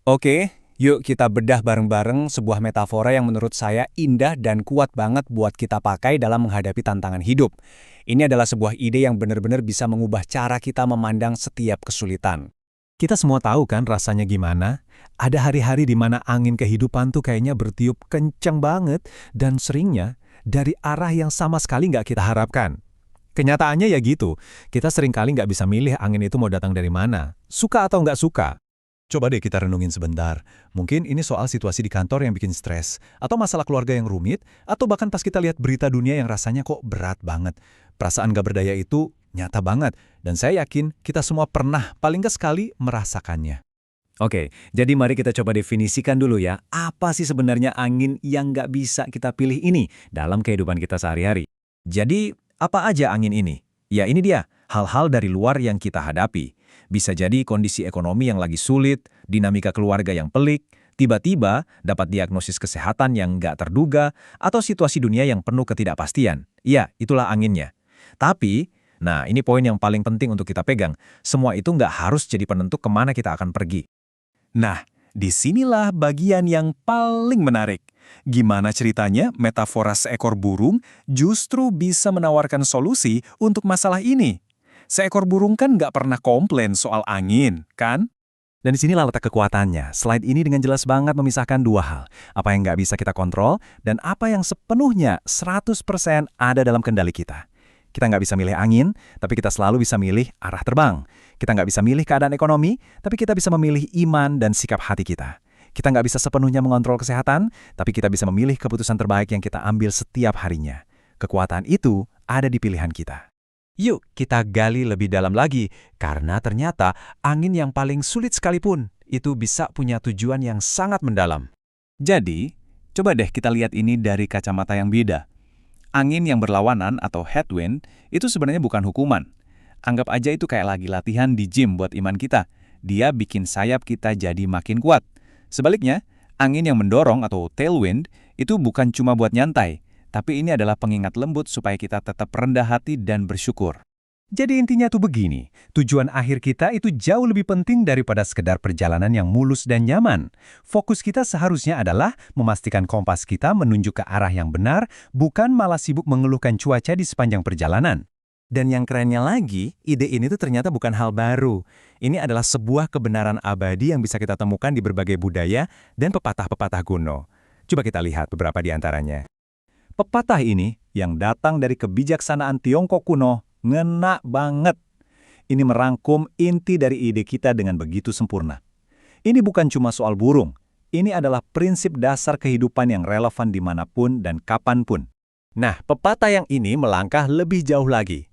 Oke, yuk kita bedah bareng-bareng sebuah metafora yang menurut saya indah dan kuat banget buat kita pakai dalam menghadapi tantangan hidup. Ini adalah sebuah ide yang benar-benar bisa mengubah cara kita memandang setiap kesulitan. Kita semua tahu kan rasanya gimana? Ada hari-hari di mana angin kehidupan tuh kayaknya bertiup kencang banget dan seringnya dari arah yang sama sekali nggak kita harapkan. Kenyataannya ya gitu, kita seringkali nggak bisa milih angin itu mau datang dari mana, suka atau nggak suka. Coba deh kita renungin sebentar. Mungkin ini soal situasi di kantor yang bikin stres, atau masalah keluarga yang rumit, atau bahkan pas kita lihat berita dunia yang rasanya kok berat banget. Perasaan gak berdaya itu nyata banget, dan saya yakin kita semua pernah paling gak sekali merasakannya. Oke, jadi mari kita coba definisikan dulu ya, apa sih sebenarnya angin yang nggak bisa kita pilih ini dalam kehidupan kita sehari-hari. Jadi, apa aja angin ini? Ya ini dia, hal-hal dari luar yang kita hadapi. Bisa jadi kondisi ekonomi yang lagi sulit, dinamika keluarga yang pelik, tiba-tiba dapat diagnosis kesehatan yang nggak terduga, atau situasi dunia yang penuh ketidakpastian. Iya, itulah anginnya. Tapi, nah ini poin yang paling penting untuk kita pegang, semua itu nggak harus jadi penentu kemana kita akan pergi. Nah, disinilah bagian yang paling menarik. Gimana ceritanya metafora seekor burung justru bisa menawarkan solusi untuk masalah ini? Seekor burung kan nggak pernah komplain soal angin, kan? Dan disinilah letak kekuatannya. Slide ini dengan jelas banget memisahkan dua hal. Apa yang nggak bisa kita kontrol, dan apa yang sepenuhnya 100% ada dalam kendali kita. Kita nggak bisa milih angin, tapi kita selalu bisa milih arah terbang. Kita nggak bisa milih keadaan ekonomi, tapi kita bisa memilih iman dan sikap hati kita. Kita nggak bisa sepenuhnya mengontrol kesehatan, tapi kita bisa memilih keputusan terbaik yang kita ambil setiap harinya. Kekuatan itu ada di pilihan kita. Yuk kita gali lebih dalam lagi, karena ternyata angin yang paling sulit sekalipun itu bisa punya tujuan yang sangat mendalam. Jadi, coba deh kita lihat ini dari kacamata yang beda. Angin yang berlawanan atau headwind itu sebenarnya bukan hukuman. Anggap aja itu kayak lagi latihan di gym buat iman kita. Dia bikin sayap kita jadi makin kuat. Sebaliknya, angin yang mendorong atau tailwind itu bukan cuma buat nyantai, tapi ini adalah pengingat lembut supaya kita tetap rendah hati dan bersyukur. Jadi intinya tuh begini, tujuan akhir kita itu jauh lebih penting daripada sekedar perjalanan yang mulus dan nyaman. Fokus kita seharusnya adalah memastikan kompas kita menunjuk ke arah yang benar, bukan malah sibuk mengeluhkan cuaca di sepanjang perjalanan. Dan yang kerennya lagi, ide ini tuh ternyata bukan hal baru. Ini adalah sebuah kebenaran abadi yang bisa kita temukan di berbagai budaya dan pepatah-pepatah kuno. Coba kita lihat beberapa di antaranya. Pepatah ini yang datang dari kebijaksanaan Tiongkok kuno ngena banget. Ini merangkum inti dari ide kita dengan begitu sempurna. Ini bukan cuma soal burung. Ini adalah prinsip dasar kehidupan yang relevan dimanapun dan kapanpun. Nah, pepatah yang ini melangkah lebih jauh lagi.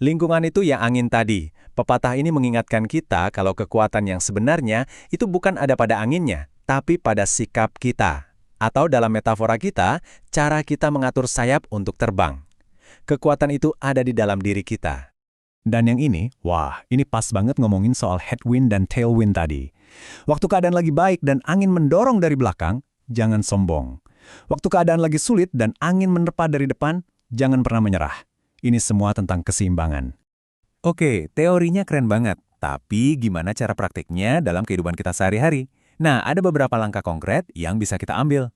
Lingkungan itu yang angin tadi. Pepatah ini mengingatkan kita kalau kekuatan yang sebenarnya itu bukan ada pada anginnya, tapi pada sikap kita. Atau dalam metafora kita, cara kita mengatur sayap untuk terbang. Kekuatan itu ada di dalam diri kita. Dan yang ini, wah, ini pas banget ngomongin soal headwind dan tailwind tadi. Waktu keadaan lagi baik dan angin mendorong dari belakang, jangan sombong. Waktu keadaan lagi sulit dan angin menerpa dari depan, jangan pernah menyerah. Ini semua tentang keseimbangan. Oke, teorinya keren banget. Tapi gimana cara praktiknya dalam kehidupan kita sehari-hari? Nah, ada beberapa langkah konkret yang bisa kita ambil.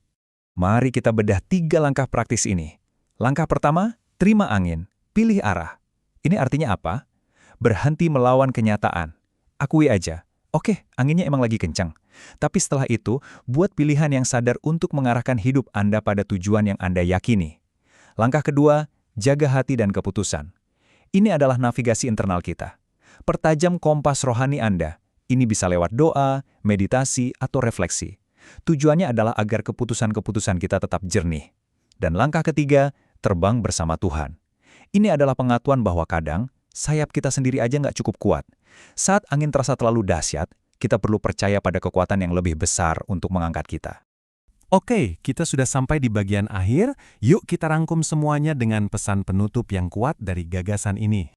Mari kita bedah 3 langkah praktis ini. Langkah pertama, terima angin, pilih arah. Ini artinya apa? Berhenti melawan kenyataan. Akui aja, oke, anginnya emang lagi kencang. Tapi setelah itu, buat pilihan yang sadar untuk mengarahkan hidup Anda pada tujuan yang Anda yakini. Langkah kedua, jaga hati dan keputusan. Ini adalah navigasi internal kita. Pertajam kompas rohani Anda. Ini bisa lewat doa, meditasi, atau refleksi. Tujuannya adalah agar keputusan-keputusan kita tetap jernih. Dan langkah ketiga, terbang bersama Tuhan. Ini adalah pengakuan bahwa kadang, sayap kita sendiri aja nggak cukup kuat. Saat angin terasa terlalu dahsyat, kita perlu percaya pada kekuatan yang lebih besar untuk mengangkat kita. Oke, kita sudah sampai di bagian akhir. Yuk kita rangkum semuanya dengan pesan penutup yang kuat dari gagasan ini.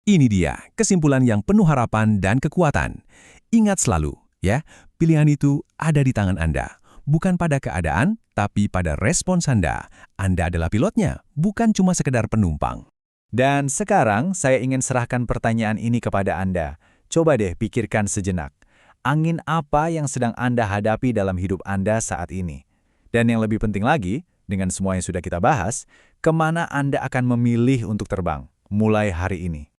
Ini dia, kesimpulan yang penuh harapan dan kekuatan. Ingat selalu, ya, pilihan itu ada di tangan Anda. Bukan pada keadaan, tapi pada respons Anda. Anda adalah pilotnya, bukan cuma sekedar penumpang. Dan sekarang saya ingin serahkan pertanyaan ini kepada Anda. Coba deh pikirkan sejenak. angin apa yang sedang Anda hadapi dalam hidup Anda saat ini. Dan yang lebih penting lagi, dengan semua yang sudah kita bahas, kemana Anda akan memilih untuk terbang mulai hari ini.